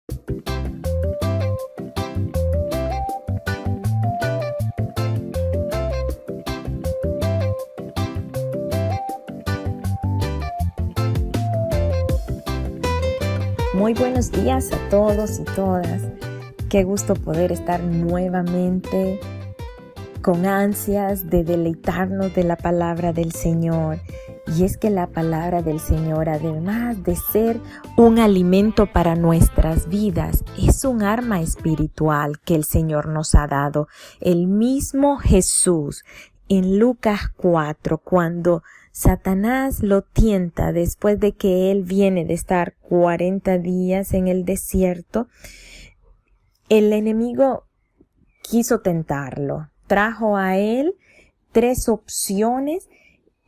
Muy buenos días a todos y todas. Qué gusto poder estar nuevamente con ansias de deleitarnos de la palabra del Señor. Y es que la palabra del Señor, además de ser un alimento para nuestras vidas, es un arma espiritual que el Señor nos ha dado. El mismo Jesús en Lucas 4, cuando Satanás lo tienta después de que él viene de estar 40 días en el desierto, el enemigo quiso tentarlo. Trajo a él 3 opciones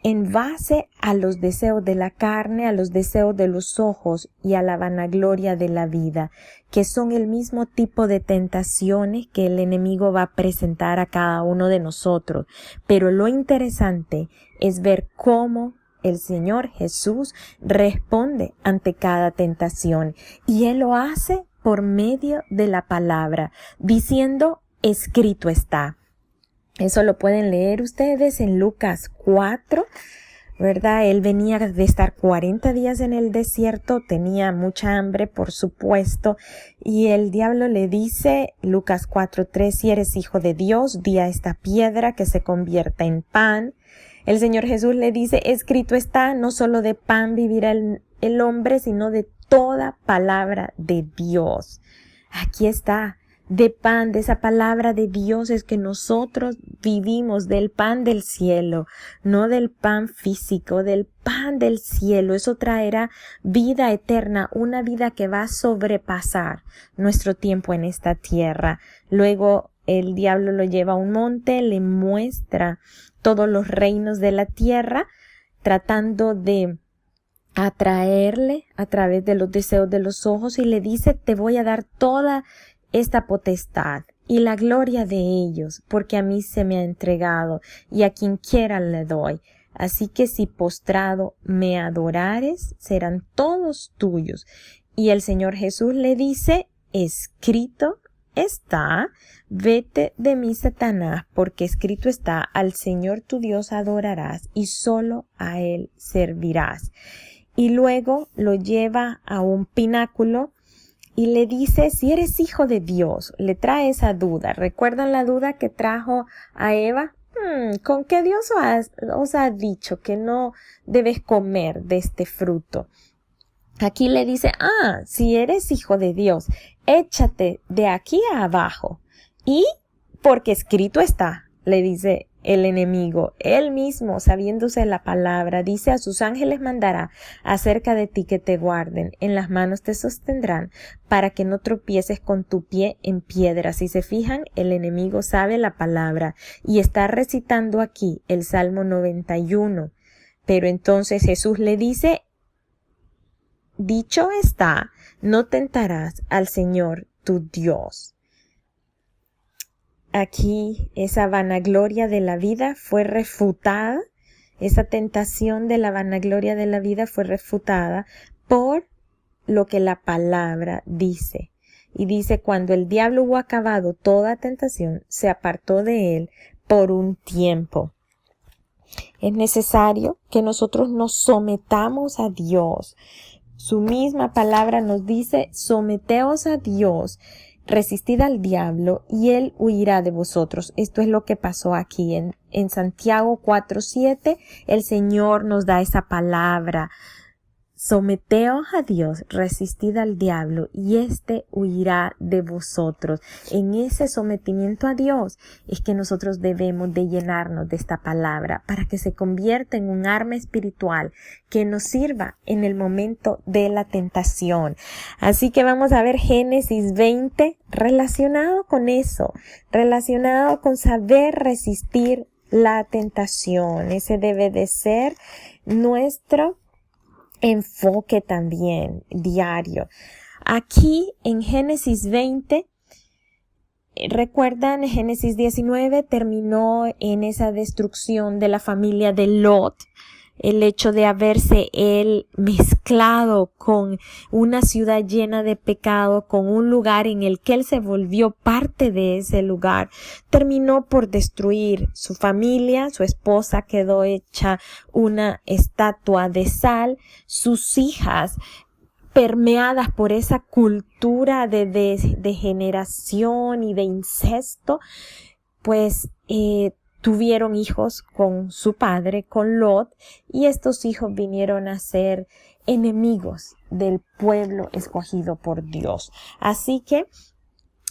en base a los deseos de la carne, a los deseos de los ojos y a la vanagloria de la vida, que son el mismo tipo de tentaciones que el enemigo va a presentar a cada uno de nosotros. Pero lo interesante es ver cómo el Señor Jesús responde ante cada tentación, y Él lo hace por medio de la palabra, diciendo: escrito está. Eso lo pueden leer ustedes en Lucas 4, ¿verdad? Él venía de estar 40 días en el desierto, tenía mucha hambre, por supuesto, y el diablo le dice, Lucas 4:3, si eres hijo de Dios, di a esta piedra que se convierta en pan. El Señor Jesús le dice, escrito está, no solo de pan vivirá el hombre, sino de toda palabra de Dios. Aquí está. De pan, de esa palabra de Dios es que nosotros vivimos, del pan del cielo, no del pan físico, del pan del cielo. Eso traerá vida eterna, una vida que va a sobrepasar nuestro tiempo en esta tierra. Luego el diablo lo lleva a un monte, le muestra todos los reinos de la tierra, tratando de atraerle a través de los deseos de los ojos, y le dice, te voy a dar toda esta potestad y la gloria de ellos, porque a mí se me ha entregado y a quien quiera le doy. Así que si postrado me adorares, serán todos tuyos. Y el Señor Jesús le dice, escrito está, vete de mí, Satanás, porque escrito está, al Señor tu Dios adorarás y solo a Él servirás. Y luego lo lleva a un pináculo y le dice, si eres hijo de Dios, le trae esa duda. ¿Recuerdan la duda que trajo a Eva? ¿Con qué Dios os ha dicho que no debes comer de este fruto? Aquí le dice, si eres hijo de Dios, échate de aquí a abajo. Y porque escrito está, le dice el enemigo, él mismo, sabiéndose la palabra, dice, a sus ángeles mandará acerca de ti que te guarden, en las manos te sostendrán, para que no tropieces con tu pie en piedra. Si se fijan, el enemigo sabe la palabra y está recitando aquí el Salmo 91. Pero entonces Jesús le dice, dicho está, no tentarás al Señor tu Dios. Aquí esa vanagloria de la vida fue refutada, esa tentación de la vanagloria de la vida fue refutada por lo que la palabra dice. Y dice, cuando el diablo hubo acabado toda tentación, se apartó de él por un tiempo. Es necesario que nosotros nos sometamos a Dios. Su misma palabra nos dice, someteos a Dios, resistid al diablo y él huirá de vosotros. Esto es lo que pasó aquí en Santiago 4:7. El Señor nos da esa palabra. Someteos a Dios, resistid al diablo y éste huirá de vosotros. En ese sometimiento a Dios es que nosotros debemos de llenarnos de esta palabra para que se convierta en un arma espiritual que nos sirva en el momento de la tentación. Así que vamos a ver Génesis 20 relacionado con eso, relacionado con saber resistir la tentación. Ese debe de ser nuestro enfoque también diario. Aquí en Génesis 20, recuerdan, Génesis 19 terminó en esa destrucción de la familia de Lot. el hecho de haberse él mezclado con una ciudad llena de pecado, con un lugar en el que él se volvió parte de ese lugar, terminó por destruir su familia. Su esposa quedó hecha una estatua de sal, sus hijas permeadas por esa cultura de degeneración y de incesto, pues tuvieron hijos con su padre, con Lot, y estos hijos vinieron a ser enemigos del pueblo escogido por Dios. Así que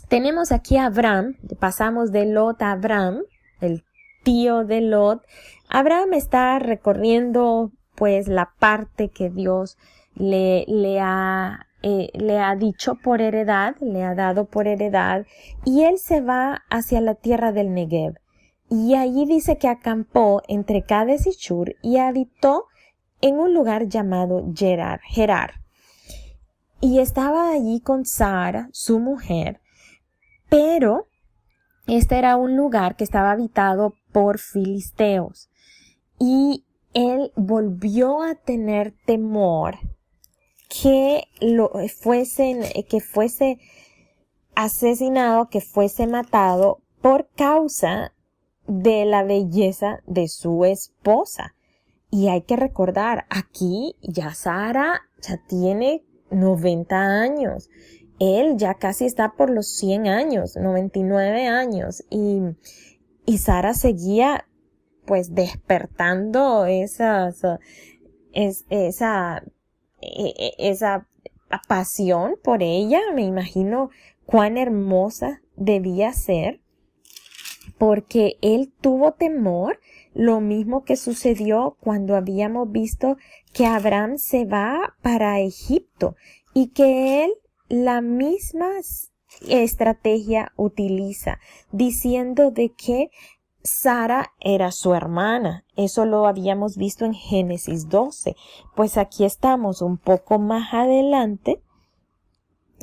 tenemos aquí a Abraham, pasamos de Lot a Abraham, el tío de Lot. Abraham está recorriendo pues la parte que Dios le ha dicho por heredad, le ha dado por heredad, y él se va hacia la tierra del Negev. Y allí dice que acampó entre Cades y Shur y habitó en un lugar llamado Gerar. Y estaba allí con Sara, su mujer, pero este era un lugar que estaba habitado por filisteos. Y él volvió a tener temor que fuese asesinado, que fuese matado por causa de la belleza de su esposa. Y hay que recordar, aquí ya Sara ya tiene 90 años. Él ya casi está por los 100 años, 99 años. Y Sara seguía pues despertando esa pasión por ella. Me imagino cuán hermosa debía ser, porque él tuvo temor, lo mismo que sucedió cuando habíamos visto que Abraham se va para Egipto y que él la misma estrategia utiliza, diciendo de que Sara era su hermana. Eso lo habíamos visto en Génesis 12. Pues aquí estamos un poco más adelante.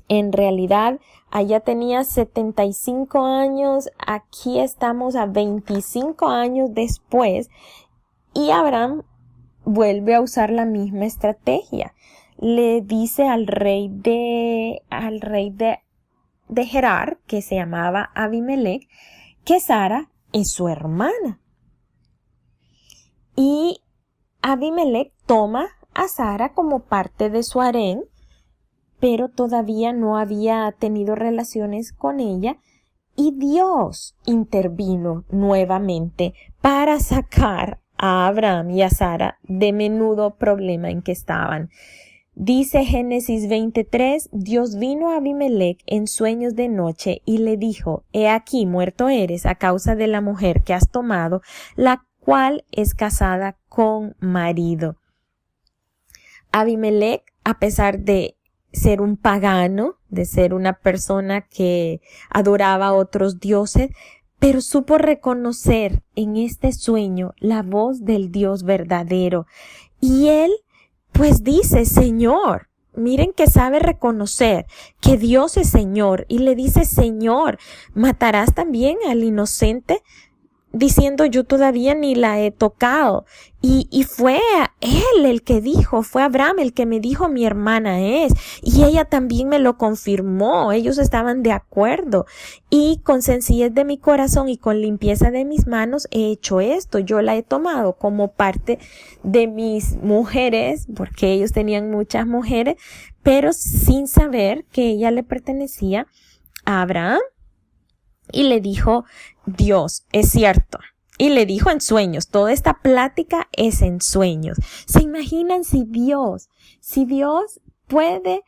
En realidad, allá tenía 75 años, aquí estamos a 25 años después, y Abraham vuelve a usar la misma estrategia. Le dice al rey de Gerar, que se llamaba Abimelech, que Sara es su hermana. Y Abimelech toma a Sara como parte de su harén, pero todavía no había tenido relaciones con ella, y Dios intervino nuevamente para sacar a Abraham y a Sara de menudo problema en que estaban. Dice Génesis 23, Dios vino a Abimelech en sueños de noche y le dijo: He aquí, muerto eres a causa de la mujer que has tomado, la cual es casada con marido. Abimelech, a pesar de ser un pagano, de ser una persona que adoraba a otros dioses, pero supo reconocer en este sueño la voz del Dios verdadero. Y él pues dice: Señor, miren que sabe reconocer que Dios es Señor, y le dice: Señor, ¿matarás también al inocente? Diciendo: yo todavía ni la he tocado. Y fue él el que dijo, fue Abraham el que me dijo: mi hermana es. Y ella también me lo confirmó. Ellos estaban de acuerdo. Y con sencillez de mi corazón y con limpieza de mis manos he hecho esto. Yo la he tomado como parte de mis mujeres, porque ellos tenían muchas mujeres, pero sin saber que ella le pertenecía a Abraham. Y le dijo Dios: es cierto. Y le dijo en sueños. Toda esta plática es en sueños. ¿Se imaginan si Dios puede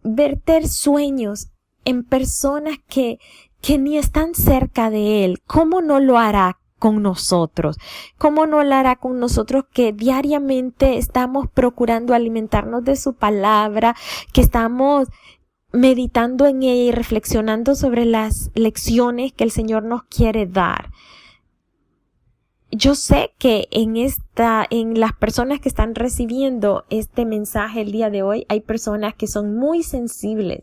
verter sueños en personas que ni están cerca de Él? ¿Cómo no lo hará con nosotros? ¿Cómo no lo hará con nosotros, que diariamente estamos procurando alimentarnos de su palabra, que estamos meditando en ella y reflexionando sobre las lecciones que el Señor nos quiere dar? yo sé que en las personas que están recibiendo este mensaje el día de hoy, hay personas que son muy sensibles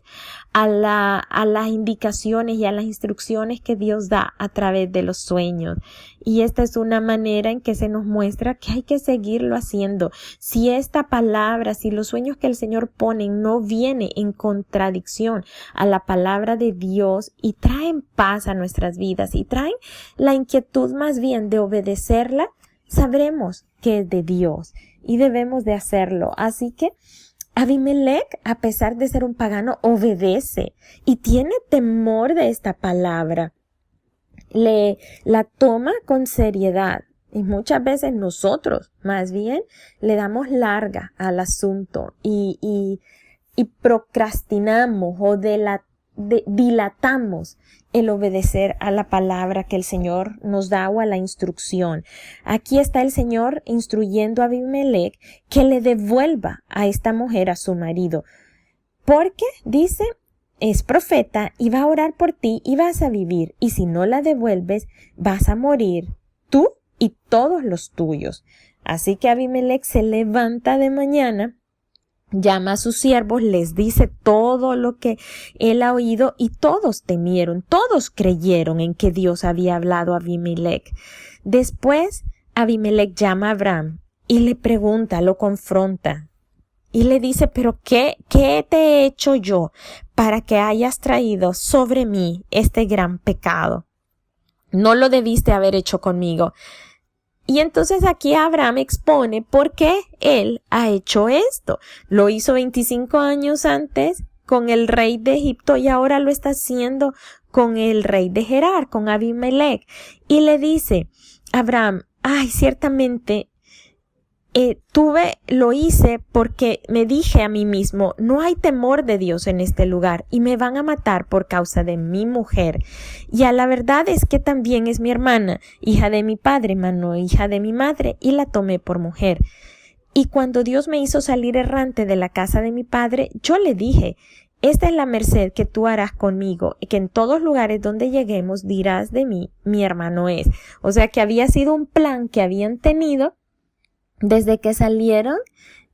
a las indicaciones y a las instrucciones que Dios da a través de los sueños. Y esta es una manera en que se nos muestra que hay que seguirlo haciendo. Si esta palabra, si los sueños que el Señor pone no viene en contradicción a la palabra de Dios y traen paz a nuestras vidas y traen la inquietud más bien de obedecerla, sabremos que es de Dios y debemos de hacerlo. Así que Abimelech, a pesar de ser un pagano, obedece y tiene temor de esta palabra. La toma con seriedad. Y muchas veces nosotros, más bien, le damos larga al asunto y procrastinamos o dilatamos el obedecer a la palabra que el Señor nos da o a la instrucción. Aquí está el Señor instruyendo a Abimelech que le devuelva a esta mujer a su marido. Porque, dice, es profeta y va a orar por ti y vas a vivir. Y si no la devuelves, vas a morir tú y todos los tuyos. Así que Abimelech se levanta de mañana, llama a sus siervos, les dice todo lo que él ha oído y todos temieron, todos creyeron en que Dios había hablado a Abimelech. Después Abimelech llama a Abraham y le pregunta, lo confronta y le dice, pero ¿qué te he hecho yo para que hayas traído sobre mí este gran pecado? No lo debiste haber hecho conmigo. Y entonces aquí Abraham expone por qué él ha hecho esto. Lo hizo 25 años antes con el rey de Egipto y ahora lo está haciendo con el rey de Gerar, con Abimelech. Y le dice, Abraham, ciertamente lo hice porque me dije a mí mismo, no hay temor de Dios en este lugar y me van a matar por causa de mi mujer. Y a la verdad es que también es mi hermana, hija de mi padre, mano, hija de mi madre, y la tomé por mujer. Y cuando Dios me hizo salir errante de la casa de mi padre, yo le dije, esta es la merced que tú harás conmigo, y que en todos lugares donde lleguemos dirás de mí, mi hermano es. O sea que había sido un plan que habían tenido desde que salieron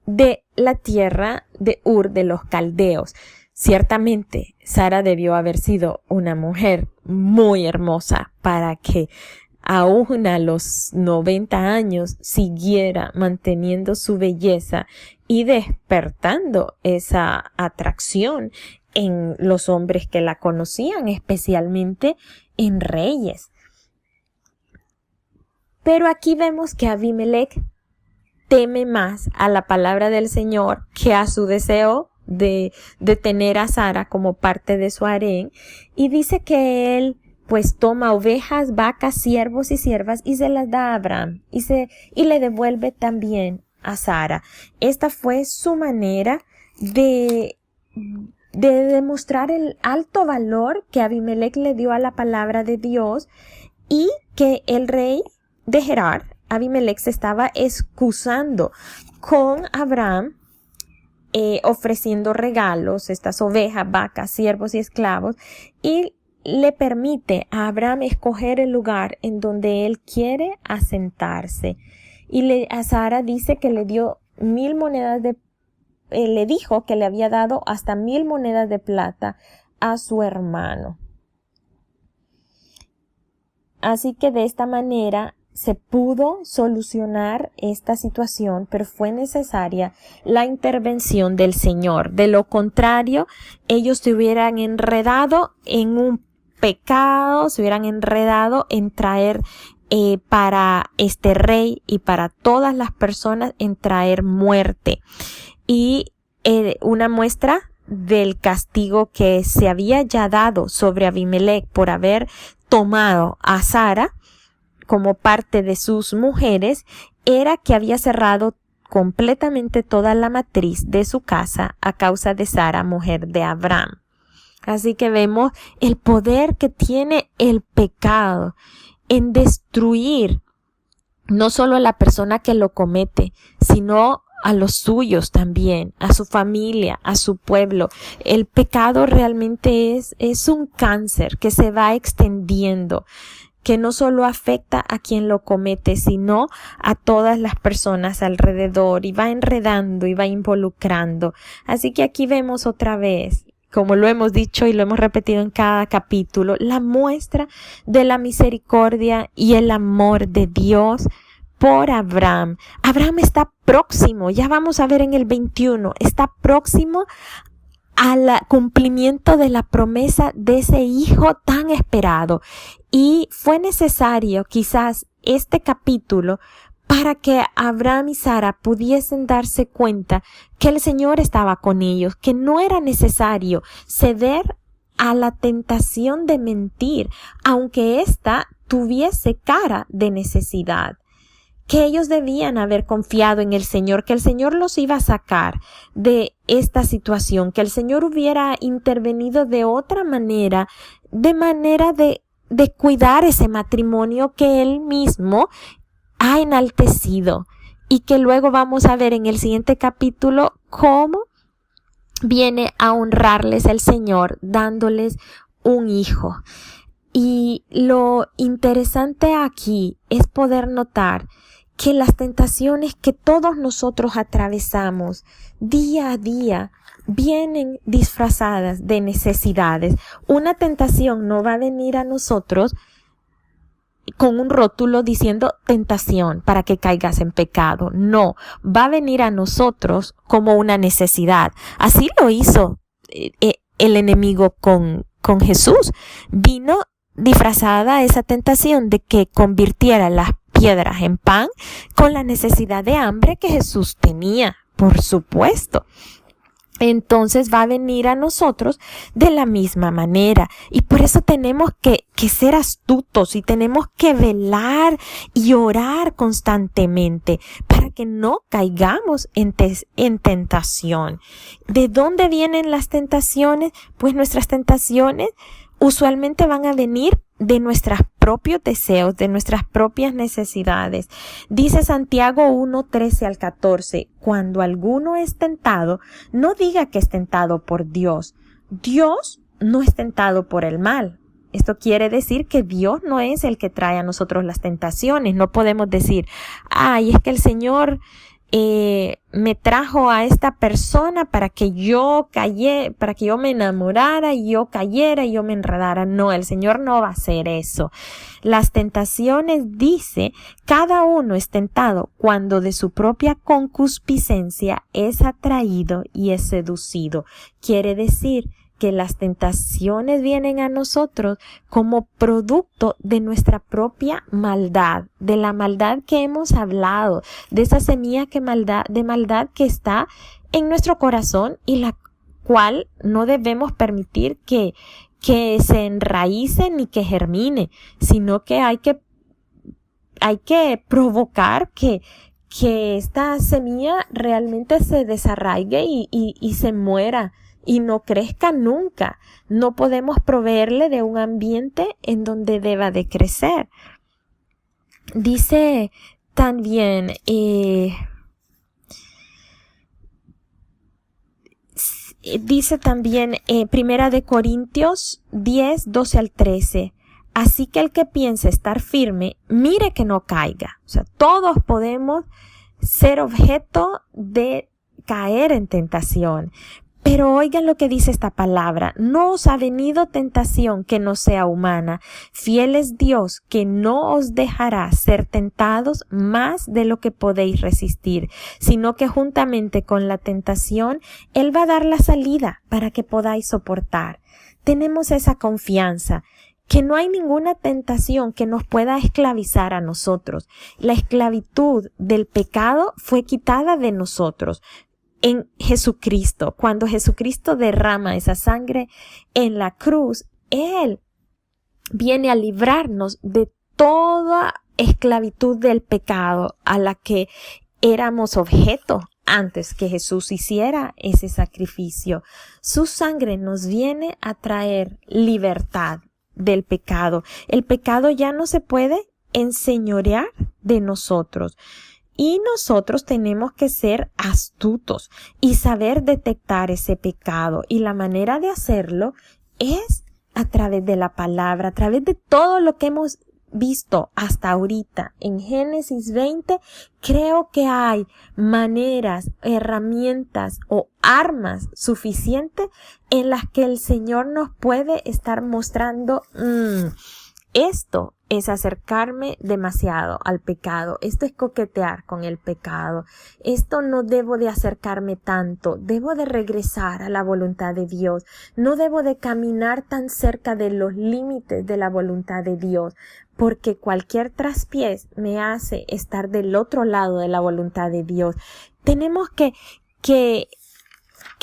de la tierra de Ur de los Caldeos. Ciertamente, Sara debió haber sido una mujer muy hermosa para que aún a los 90 años siguiera manteniendo su belleza y despertando esa atracción en los hombres que la conocían, especialmente en reyes. Pero aquí vemos que Abimelech teme más a la palabra del Señor que a su deseo de tener a Sara como parte de su harén, y dice que él pues toma ovejas, vacas, siervos y siervas y se las da a Abraham y le devuelve también a Sara. Esta fue su manera de demostrar el alto valor que Abimelech le dio a la palabra de Dios, y que el rey de Gerar, Abimelech, se estaba excusando con Abraham, ofreciendo regalos, estas ovejas, vacas, siervos y esclavos, y le permite a Abraham escoger el lugar en donde él quiere asentarse. Y a Sara dice que le dio 1000 monedas le dijo que le había dado hasta 1000 monedas de plata a su hermano. Así que de esta manera se pudo solucionar esta situación, pero fue necesaria la intervención del Señor. De lo contrario, ellos se hubieran enredado en un pecado, se hubieran enredado en traer para este rey y para todas las personas en traer muerte. Y una muestra del castigo que se había ya dado sobre Abimelech por haber tomado a Sara como parte de sus mujeres, era que había cerrado completamente toda la matriz de su casa a causa de Sara, mujer de Abraham. Así que vemos el poder que tiene el pecado en destruir no solo a la persona que lo comete, sino a los suyos también, a su familia, a su pueblo. El pecado realmente es un cáncer que se va extendiendo. que no solo afecta a quien lo comete, sino a todas las personas alrededor, y va enredando y va involucrando. Así que aquí vemos otra vez, como lo hemos dicho y lo hemos repetido en cada capítulo, la muestra de la misericordia y el amor de Dios por Abraham. Abraham está próximo, ya vamos a ver en el 21, está próximo al cumplimiento de la promesa de ese hijo tan esperado. Y fue necesario quizás este capítulo para que Abraham y Sara pudiesen darse cuenta que el Señor estaba con ellos, que no era necesario ceder a la tentación de mentir, aunque ésta tuviese cara de necesidad. Que ellos debían haber confiado en el Señor, que el Señor los iba a sacar de esta situación, que el Señor hubiera intervenido de otra manera, de cuidar ese matrimonio que Él mismo ha enaltecido, y que luego vamos a ver en el siguiente capítulo cómo viene a honrarles el Señor dándoles un hijo. Y lo interesante aquí es poder notar que las tentaciones que todos nosotros atravesamos día a día vienen disfrazadas de necesidades. Una tentación no va a venir a nosotros con un rótulo diciendo tentación para que caigas en pecado. No, va a venir a nosotros como una necesidad. Así lo hizo el enemigo con Jesús. Vino disfrazada esa tentación de que convirtiera las piedras en pan con la necesidad de hambre que Jesús tenía, por supuesto. Entonces va a venir a nosotros de la misma manera, y por eso tenemos que ser astutos y tenemos que velar y orar constantemente para que no caigamos en tentación. ¿De dónde vienen las tentaciones? Pues nuestras tentaciones usualmente van a venir de nuestros propios deseos, de nuestras propias necesidades. Dice Santiago 1:13 al 14, cuando alguno es tentado, no diga que es tentado por Dios. Dios no es tentado por el mal. Esto quiere decir que Dios no es el que trae a nosotros las tentaciones. No podemos decir, es que el Señor me trajo a esta persona para que yo me enamorara y yo cayera y yo me enredara. No, el Señor no va a hacer eso. Las tentaciones, dice, cada uno es tentado cuando de su propia concupiscencia es atraído y es seducido. Quiere decir que las tentaciones vienen a nosotros como producto de nuestra propia maldad, de la maldad que hemos hablado, de esa semilla de maldad que está en nuestro corazón, y la cual no debemos permitir que se enraíce ni que germine, sino que hay que provocar que esta semilla realmente se desarraigue y se muera y no crezca nunca. No podemos proveerle de un ambiente en donde deba de crecer. Dice también, Primera de Corintios 10:12 al 13. Así que el que piense estar firme, mire que no caiga. O sea, todos podemos ser objeto de caer en tentación. Pero oigan lo que dice esta palabra: no os ha venido tentación que no sea humana. Fiel es Dios, que no os dejará ser tentados más de lo que podéis resistir, sino que juntamente con la tentación, Él va a dar la salida para que podáis soportar. Tenemos esa confianza, que no hay ninguna tentación que nos pueda esclavizar a nosotros. La esclavitud del pecado fue quitada de nosotros en Jesucristo. Cuando Jesucristo derrama esa sangre en la cruz, Él viene a librarnos de toda esclavitud del pecado a la que éramos objeto antes que Jesús hiciera ese sacrificio. Su sangre nos viene a traer libertad del pecado. El pecado ya no se puede enseñorear de nosotros. Y nosotros tenemos que ser astutos y saber detectar ese pecado. Y la manera de hacerlo es a través de la palabra, a través de todo lo que hemos visto hasta ahorita en Génesis 20, creo que hay maneras, herramientas o armas suficientes en las que el Señor nos puede estar mostrando, esto es acercarme demasiado al pecado, esto es coquetear con el pecado, esto no debo de acercarme tanto, debo de regresar a la voluntad de Dios, no debo de caminar tan cerca de los límites de la voluntad de Dios, porque cualquier traspiés me hace estar del otro lado de la voluntad de Dios. Tenemos que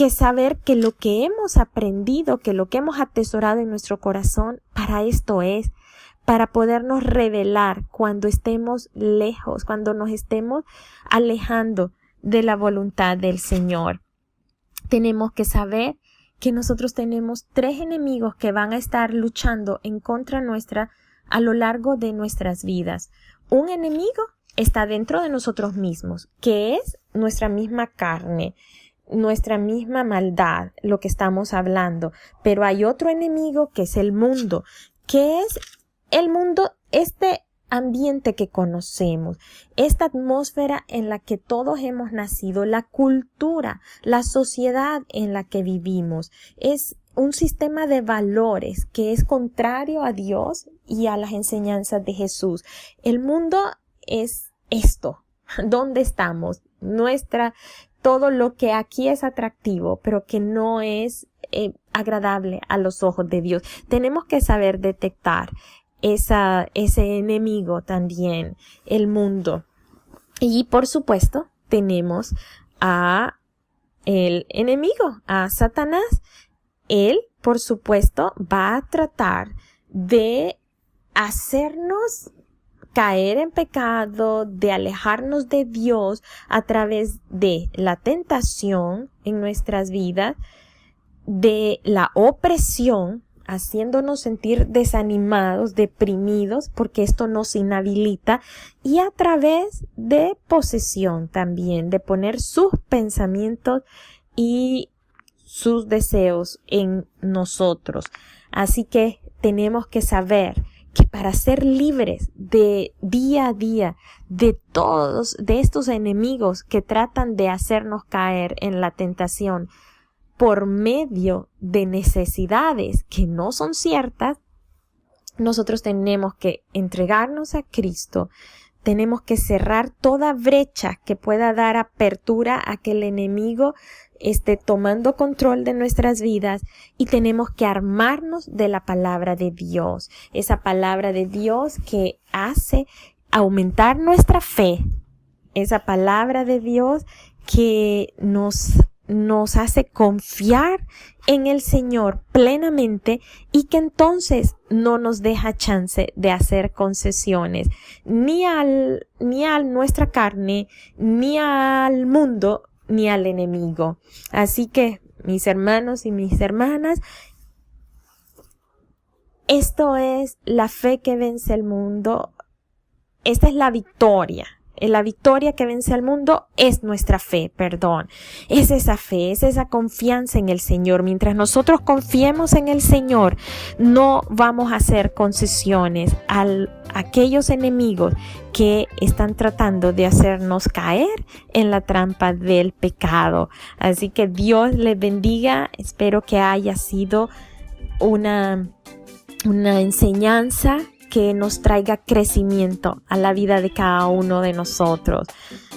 saber que lo que hemos aprendido, que lo que hemos atesorado en nuestro corazón, para esto es, para podernos revelar cuando estemos lejos, cuando nos estemos alejando de la voluntad del Señor. Tenemos que saber que nosotros tenemos 3 enemigos que van a estar luchando en contra nuestra a lo largo de nuestras vidas. Un enemigo está dentro de nosotros mismos, que es nuestra misma carne, nuestra misma maldad, lo que estamos hablando. Pero hay otro enemigo que es el mundo, que es el mundo, este ambiente que conocemos, esta atmósfera en la que todos hemos nacido, la cultura, la sociedad en la que vivimos, es un sistema de valores que es contrario a Dios y a las enseñanzas de Jesús. El mundo es esto, ¿dónde estamos? Todo lo que aquí es atractivo, pero que no es agradable a los ojos de Dios. Tenemos que saber detectar ese enemigo también, el mundo. Y por supuesto, tenemos a el enemigo, a Satanás. Él, por supuesto, va a tratar de hacernos caer en pecado, de alejarnos de Dios a través de la tentación en nuestras vidas, de la opresión, haciéndonos sentir desanimados, deprimidos, porque esto nos inhabilita, y a través de posesión también, de poner sus pensamientos y sus deseos en nosotros. Así que tenemos que saber que para ser libres de día a día de todos de estos enemigos que tratan de hacernos caer en la tentación por medio de necesidades que no son ciertas, nosotros tenemos que entregarnos a Cristo. Tenemos que cerrar toda brecha que pueda dar apertura a que el enemigo esté tomando control de nuestras vidas, y tenemos que armarnos de la palabra de Dios, esa palabra de Dios que hace aumentar nuestra fe, esa palabra de Dios que nos hace confiar en el Señor plenamente, y que entonces no nos deja chance de hacer concesiones ni a nuestra carne, ni al mundo, ni al enemigo. Así que, mis hermanos y mis hermanas, esto es la fe que vence el mundo. Esta es la victoria. La victoria que vence al mundo es nuestra fe, Es esa fe, es esa confianza en el Señor. Mientras nosotros confiemos en el Señor, no vamos a hacer concesiones a aquellos enemigos que están tratando de hacernos caer en la trampa del pecado. Así que Dios les bendiga. Espero que haya sido una enseñanza que nos traiga crecimiento a la vida de cada uno de nosotros.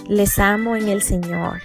Les amo en el Señor.